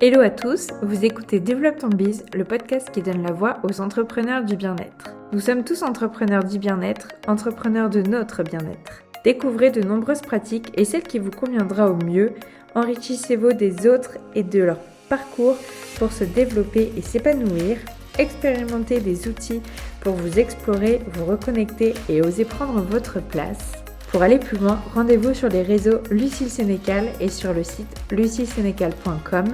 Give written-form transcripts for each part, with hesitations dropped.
Hello à tous, vous écoutez Développe ton biz, le podcast qui donne la voix aux entrepreneurs du bien-être. Nous sommes tous entrepreneurs du bien-être, entrepreneurs de notre bien-être. Découvrez de nombreuses pratiques et celle qui vous conviendra au mieux. Enrichissez-vous des autres et de leur parcours pour se développer et s'épanouir. Expérimentez des outils pour vous explorer, vous reconnecter et oser prendre votre place. Pour aller plus loin, rendez-vous sur les réseaux Lucille Sénécal et sur le site lucillesénécal.com.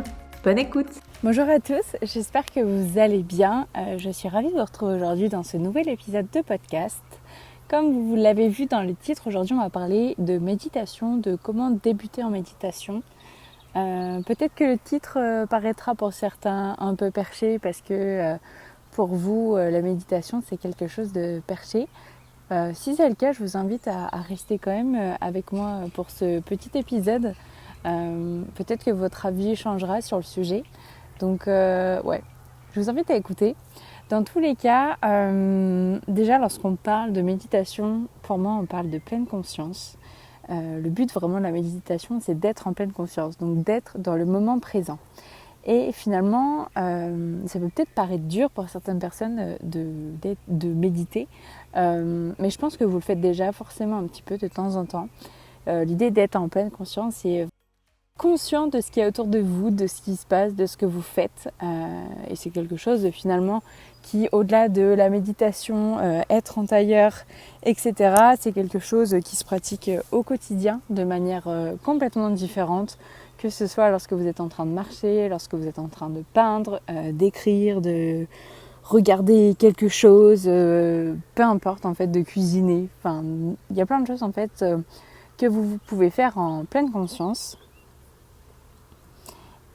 Bonne écoute! Bonjour à tous, j'espère que vous allez bien. Je suis ravie de vous retrouver aujourd'hui dans ce nouvel épisode de podcast. Comme vous l'avez vu dans le titre, aujourd'hui on va parler de méditation, de comment débuter en méditation. Peut-être que le titre paraîtra pour certains un peu perché parce que pour vous la méditation c'est quelque chose de perché. Si c'est le cas, je vous invite à rester quand même avec moi pour ce petit épisode. Peut-être que votre avis changera sur le sujet. Donc je vous invite à écouter. Dans tous les cas, déjà lorsqu'on parle de méditation, pour moi on parle de pleine conscience. Le but vraiment de la méditation, c'est d'être en pleine conscience, donc d'être dans le moment présent. Et finalement, ça peut peut-être paraître dur pour certaines personnes de méditer, mais je pense que vous le faites déjà forcément un petit peu de temps en temps. L'idée d'être en pleine conscience, c'est conscient de ce qu'il y a autour de vous, de ce qui se passe, de ce que vous faites. Et c'est quelque chose finalement qui, au-delà de la méditation, être en tailleur, etc., c'est quelque chose qui se pratique au quotidien de manière complètement différente, que ce soit lorsque vous êtes en train de marcher, lorsque vous êtes en train de peindre, d'écrire, de regarder quelque chose, peu importe en fait, de cuisiner. Enfin, il y a plein de choses en fait que vous pouvez faire en pleine conscience.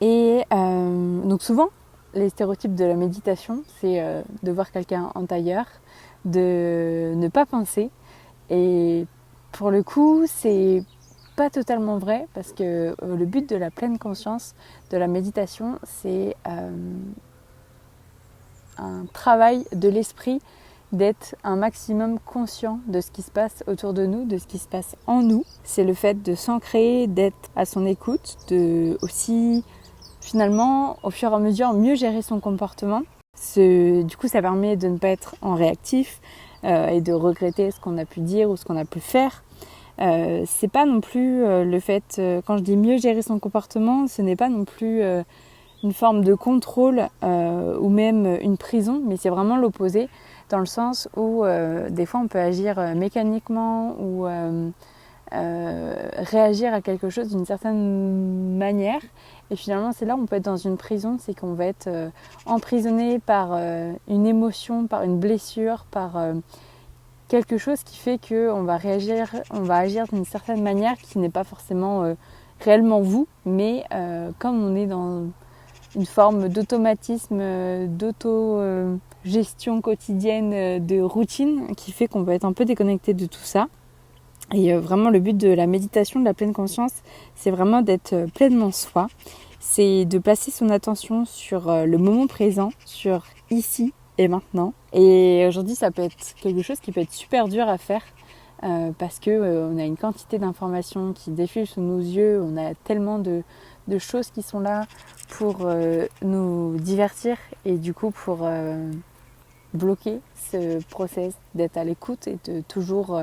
Et donc souvent, les stéréotypes de la méditation, c'est de voir quelqu'un en tailleur, de ne pas penser. Et pour le coup, c'est pas totalement vrai parce que le but de la pleine conscience, de la méditation, c'est un travail de l'esprit, d'être un maximum conscient de ce qui se passe autour de nous, de ce qui se passe en nous. C'est le fait de s'ancrer, d'être à son écoute, de aussi finalement au fur et à mesure mieux gérer son comportement. Du coup ça permet de ne pas être en réactif et de regretter ce qu'on a pu dire ou ce qu'on a pu faire. C'est pas non plus le fait, quand je dis mieux gérer son comportement, ce n'est pas non plus une forme de contrôle ou même une prison, mais c'est vraiment l'opposé, dans le sens où des fois on peut agir mécaniquement ou réagir à quelque chose d'une certaine manière, et finalement c'est là où on peut être dans une prison, c'est qu'on va être emprisonné par une émotion, par une blessure, par quelque chose qui fait qu'on va agir d'une certaine manière qui n'est pas forcément réellement vous, mais comme on est dans une forme d'automatisme, d'auto-gestion quotidienne, de routine, qui fait qu'on va être un peu déconnecté de tout ça. Et vraiment le but de la méditation, de la pleine conscience, c'est vraiment d'être pleinement soi. C'est de placer son attention sur le moment présent, sur ici et maintenant. Et aujourd'hui, ça peut être quelque chose qui peut être super dur à faire parce que on a une quantité d'informations qui défilent sous nos yeux, on a tellement de choses qui sont là pour nous divertir et du coup pour bloquer ce process d'être à l'écoute et de toujours...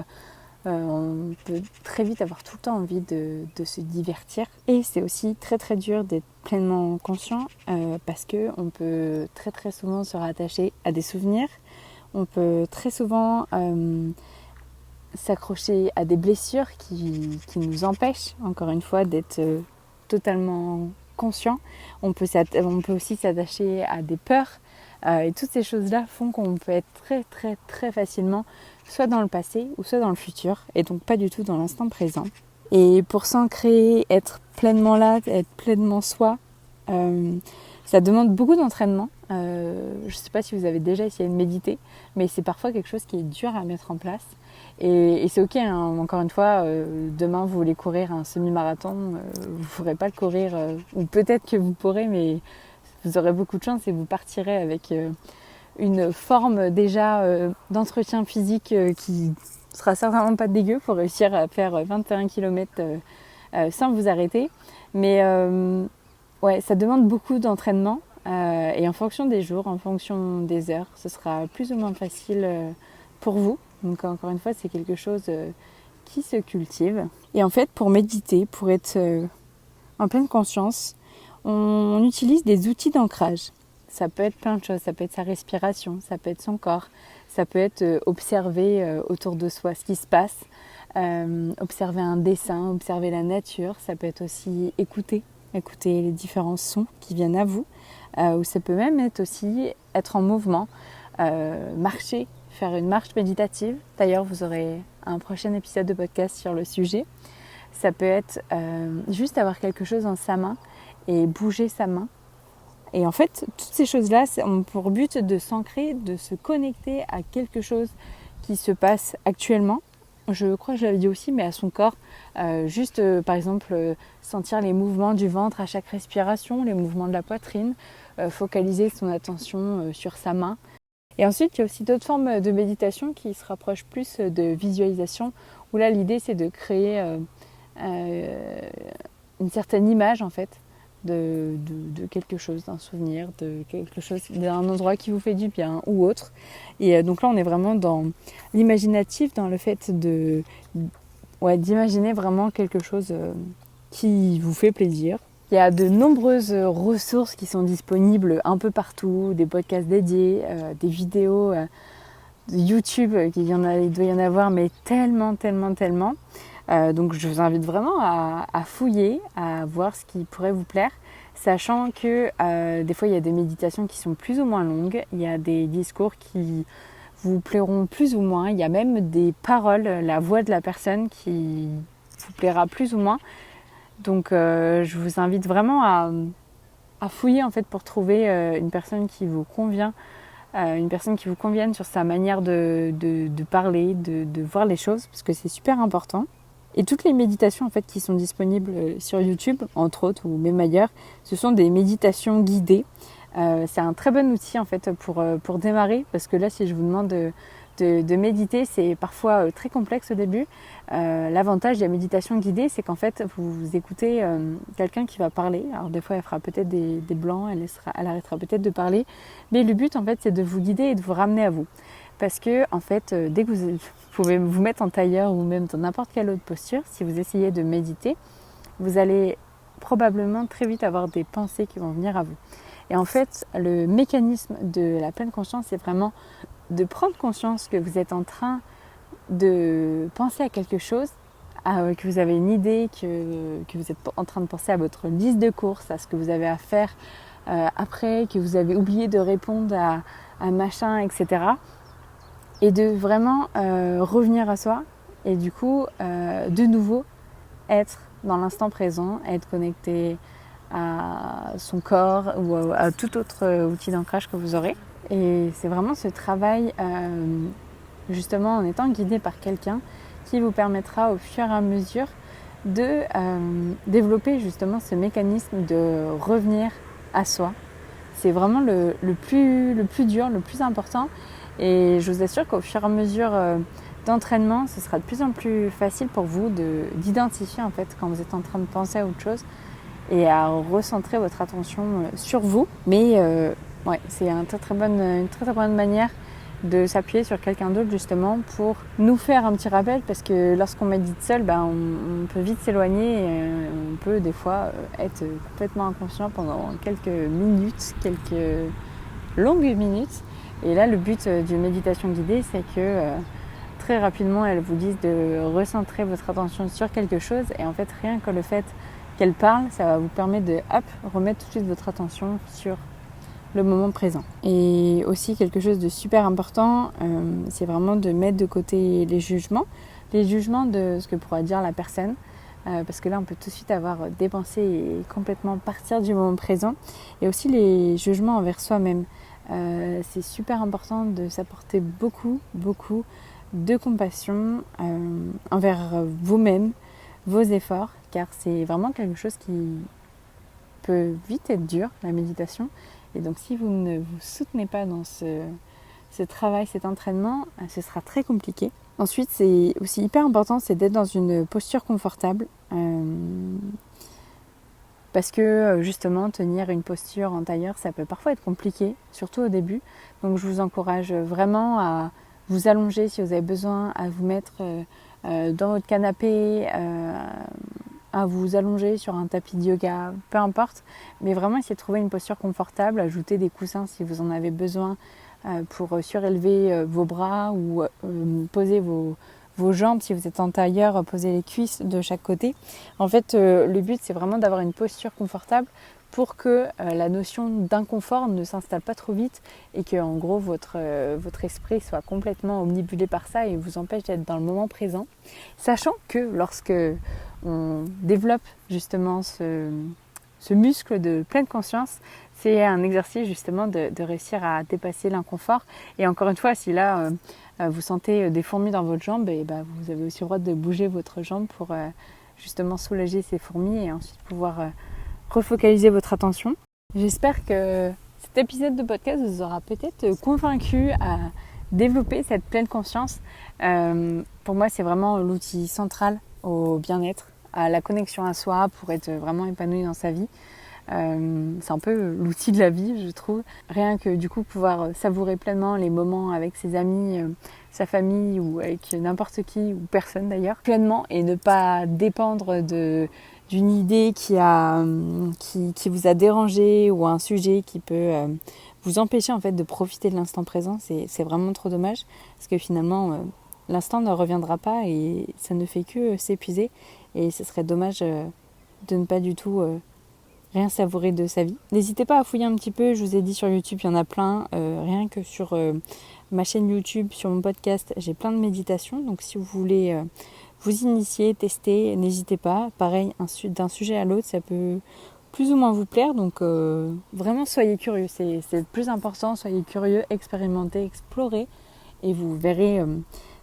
on peut très vite avoir tout le temps envie de se divertir, et c'est aussi très très dur d'être pleinement conscient parce qu'on peut très très souvent se rattacher à des souvenirs, on peut très souvent s'accrocher à des blessures qui nous empêchent encore une fois d'être totalement conscient. On peut aussi s'attacher à des peurs et toutes ces choses-là font qu'on peut être très très très facilement soit dans le passé ou soit dans le futur, et donc pas du tout dans l'instant présent. Et pour s'ancrer, être pleinement là, être pleinement soi, ça demande beaucoup d'entraînement. Je ne sais pas si vous avez déjà essayé de méditer, mais c'est parfois quelque chose qui est dur à mettre en place. Et c'est ok, hein, encore une fois, demain vous voulez courir un semi-marathon, vous ne pourrez pas le courir, ou peut-être que vous pourrez, mais vous aurez beaucoup de chance et vous partirez avec une forme déjà d'entretien physique qui sera certainement pas dégueu pour réussir à faire 21 km sans vous arrêter. Mais ça demande beaucoup d'entraînement et en fonction des jours, en fonction des heures, ce sera plus ou moins facile pour vous. Donc encore une fois, c'est quelque chose qui se cultive. Et en fait, pour méditer, pour être en pleine conscience, on utilise des outils d'ancrage. Ça peut être plein de choses, ça peut être sa respiration, ça peut être son corps, ça peut être observer autour de soi ce qui se passe, observer un dessin, observer la nature, ça peut être aussi écouter les différents sons qui viennent à vous, ou ça peut même être aussi être en mouvement, marcher, faire une marche méditative. D'ailleurs, vous aurez un prochain épisode de podcast sur le sujet. Ça peut être juste avoir quelque chose dans sa main et bouger sa main. Et en fait, toutes ces choses-là ont pour but de s'ancrer, de se connecter à quelque chose qui se passe actuellement. Je crois que je l'avais dit aussi, mais à son corps. Juste, par exemple, sentir les mouvements du ventre à chaque respiration, les mouvements de la poitrine, focaliser son attention sur sa main. Et ensuite, il y a aussi d'autres formes de méditation qui se rapprochent plus de visualisation, où là, l'idée, c'est de créer une certaine image, en fait, de quelque chose, d'un souvenir, de quelque chose, d'un endroit qui vous fait du bien ou autre. Et donc là, on est vraiment dans l'imaginatif, dans le fait d'imaginer vraiment quelque chose qui vous fait plaisir. Il y a de nombreuses ressources qui sont disponibles un peu partout, des podcasts dédiés, des vidéos de YouTube, il doit y en avoir, mais tellement. Donc je vous invite vraiment à fouiller, à voir ce qui pourrait vous plaire, sachant que des fois il y a des méditations qui sont plus ou moins longues, il y a des discours qui vous plairont plus ou moins, il y a même des paroles, la voix de la personne qui vous plaira plus ou moins. Donc je vous invite vraiment à fouiller en fait pour trouver une personne qui vous convient, une personne qui vous convienne sur sa manière de parler, de voir les choses, parce que c'est super important. Et toutes les méditations en fait qui sont disponibles sur YouTube, entre autres ou même ailleurs, ce sont des méditations guidées. C'est un très bon outil en fait pour démarrer, parce que là si je vous demande de méditer, c'est parfois très complexe au début. L'avantage de la méditation guidée, c'est qu'en fait vous écoutez quelqu'un qui va parler. Alors des fois elle fera peut-être des blancs, elle arrêtera peut-être de parler, mais le but en fait c'est de vous guider et de vous ramener à vous. Parce que en fait, dès que vous pouvez vous mettre en tailleur ou même dans n'importe quelle autre posture, si vous essayez de méditer, vous allez probablement très vite avoir des pensées qui vont venir à vous. Et en fait, le mécanisme de la pleine conscience, c'est vraiment de prendre conscience que vous êtes en train de penser à quelque chose, que vous avez une idée, que vous êtes en train de penser à votre liste de courses, à ce que vous avez à faire après, que vous avez oublié de répondre à machin, etc. Et de vraiment revenir à soi et du coup, de nouveau, être dans l'instant présent, être connecté à son corps ou à tout autre outil d'ancrage que vous aurez. Et c'est vraiment ce travail, justement en étant guidé par quelqu'un, qui vous permettra au fur et à mesure de développer justement ce mécanisme de revenir à soi. C'est vraiment le plus dur, le plus important. Et je vous assure qu'au fur et à mesure d'entraînement, ce sera de plus en plus facile pour vous d'identifier en fait quand vous êtes en train de penser à autre chose et à recentrer votre attention sur vous. Mais c'est une très très bonne manière de s'appuyer sur quelqu'un d'autre justement pour nous faire un petit rappel, parce que lorsqu'on médite seul, on peut vite s'éloigner et on peut des fois être complètement inconscient pendant quelques longues minutes. Et là, le but d'une méditation guidée, c'est que très rapidement, elle vous dise de recentrer votre attention sur quelque chose. Et en fait, rien que le fait qu'elle parle, ça va vous permettre de remettre tout de suite votre attention sur le moment présent. Et aussi, quelque chose de super important, c'est vraiment de mettre de côté les jugements de ce que pourra dire la personne. Parce que là, on peut tout de suite avoir des pensées et complètement partir du moment présent. Et aussi les jugements envers soi-même. C'est super important de s'apporter beaucoup de compassion envers vous-même, vos efforts, car c'est vraiment quelque chose qui peut vite être dur, la méditation. Et donc si vous ne vous soutenez pas dans ce travail, cet entraînement, ce sera très compliqué. Ensuite, c'est aussi hyper important, c'est d'être dans une posture confortable. parce que justement tenir une posture en tailleur ça peut parfois être compliqué, surtout au début. Donc je vous encourage vraiment à vous allonger si vous avez besoin, à vous mettre dans votre canapé, à vous allonger sur un tapis de yoga, peu importe, mais vraiment essayer de trouver une posture confortable, ajouter des coussins si vous en avez besoin pour surélever vos bras ou poser vos jambes. Si vous êtes en tailleur, poser les cuisses de chaque côté. En fait, le but c'est vraiment d'avoir une posture confortable pour que la notion d'inconfort ne s'installe pas trop vite et que en gros votre esprit soit complètement omnibulé par ça et vous empêche d'être dans le moment présent. Sachant que lorsque on développe justement ce muscle de pleine conscience, c'est un exercice justement de réussir à dépasser l'inconfort. Et encore une fois, si là vous sentez des fourmis dans votre jambe, et vous avez aussi le droit de bouger votre jambe pour justement soulager ces fourmis et ensuite pouvoir refocaliser votre attention. J'espère que cet épisode de podcast vous aura peut-être convaincu à développer cette pleine conscience. Pour moi, c'est vraiment l'outil central au bien-être, à la connexion à soi pour être vraiment épanoui dans sa vie. C'est un peu l'outil de la vie, je trouve. Rien que du coup pouvoir savourer pleinement les moments avec ses amis, sa famille ou avec n'importe qui ou personne d'ailleurs, pleinement, et ne pas dépendre d'une idée qui vous a dérangé ou un sujet qui peut vous empêcher en fait de profiter de l'instant présent. C'est vraiment trop dommage parce que finalement l'instant ne reviendra pas et ça ne fait que s'épuiser et ce serait dommage de ne pas du tout rien savourer de sa vie. N'hésitez pas à fouiller un petit peu, je vous ai dit sur YouTube il y en a plein, rien que sur ma chaîne YouTube, sur mon podcast, j'ai plein de méditations, donc si vous voulez vous initier, tester, n'hésitez pas. Pareil, d'un sujet à l'autre, ça peut plus ou moins vous plaire, donc vraiment soyez curieux, c'est le plus important, soyez curieux, expérimentez, explorez, et vous verrez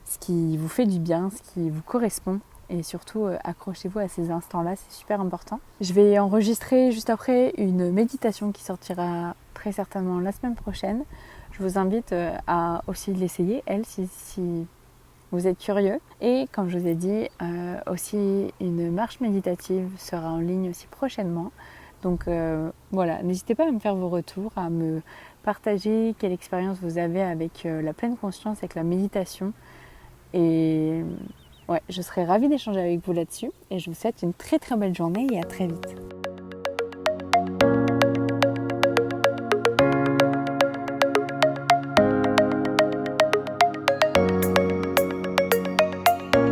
ce qui vous fait du bien, ce qui vous correspond. Et surtout, accrochez-vous à ces instants-là, c'est super important. Je vais enregistrer juste après une méditation qui sortira très certainement la semaine prochaine. Je vous invite à aussi l'essayer, si vous êtes curieux. Et comme je vous ai dit, aussi une marche méditative sera en ligne aussi prochainement. Donc voilà, n'hésitez pas à me faire vos retours, à me partager quelle expérience vous avez avec la pleine conscience, avec la méditation. Et ouais, je serais ravie d'échanger avec vous là-dessus et je vous souhaite une très très belle journée et à très vite.